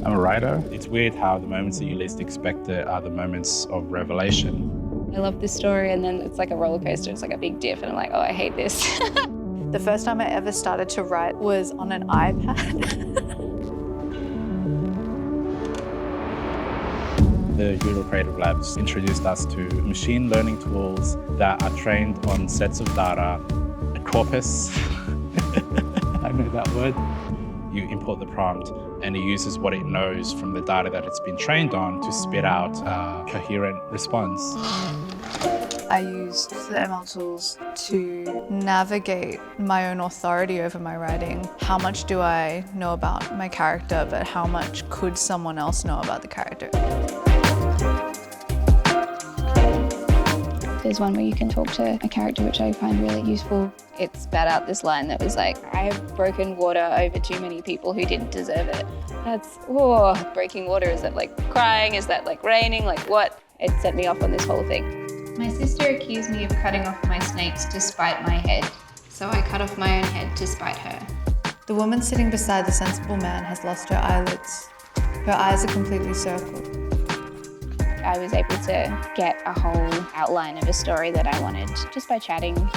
I'm a writer. It's weird how the moments that you least expect it are the moments of revelation. I love this story, and then it's like a roller coaster. It's like a big dip, and I'm like, oh, I hate this. The first time I ever started to write was on an iPad. The Euro Creative Labs introduced us to machine learning tools that are trained on sets of data, a corpus. I know that word. You import the prompt and it uses what it knows from the data that it's been trained on to spit out a coherent response. I used the ML tools to navigate my own authority over my writing. How much do I know about my character, but how much could someone else know about the character? There's one where you can talk to a character, which I find really useful. It spat out this line that was like, I have broken water over too many people who didn't deserve it. That's, oh, breaking water, is that like crying? Is that like raining? Like what? It set me off on this whole thing. My sister accused me of cutting off my snakes to spite my head, so I cut off my own head to spite her. The woman sitting beside the sensible man has lost her eyelids. Her eyes are completely circled. I was able to get a whole outline of a story that I wanted just by chatting.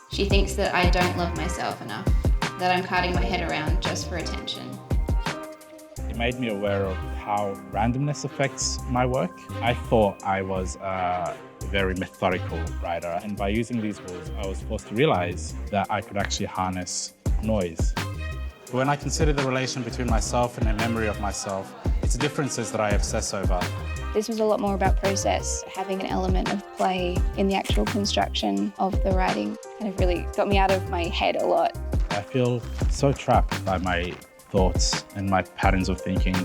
She thinks that I don't love myself enough, that I'm carting my head around just for attention. It made me aware of how randomness affects my work. I thought I was a very methodical writer, and by using these tools, I was forced to realize that I could actually harness noise. When I consider the relation between myself and a memory of myself, it's the differences that I obsess over. This was a lot more about process, having an element of play in the actual construction of the writing. Kind of really got me out of my head a lot. I feel so trapped by my thoughts and my patterns of thinking.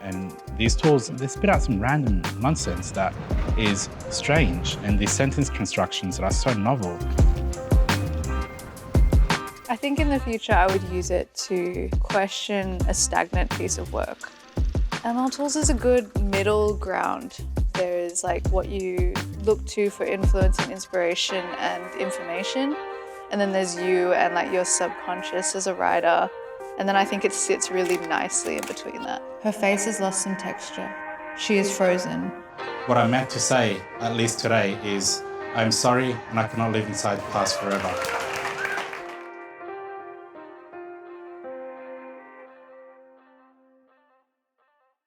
And these tools, they spit out some random nonsense that is strange, and these sentence constructions that are so novel. I think in the future I would use it to question a stagnant piece of work. ML tools is a good middle ground. There is like what you look to for influence and inspiration and information. And then there's you and like your subconscious as a writer. And then I think it sits really nicely in between that. Her face has lost some texture. She is frozen. What I meant to say, at least today, is I'm sorry and I cannot live inside the past forever.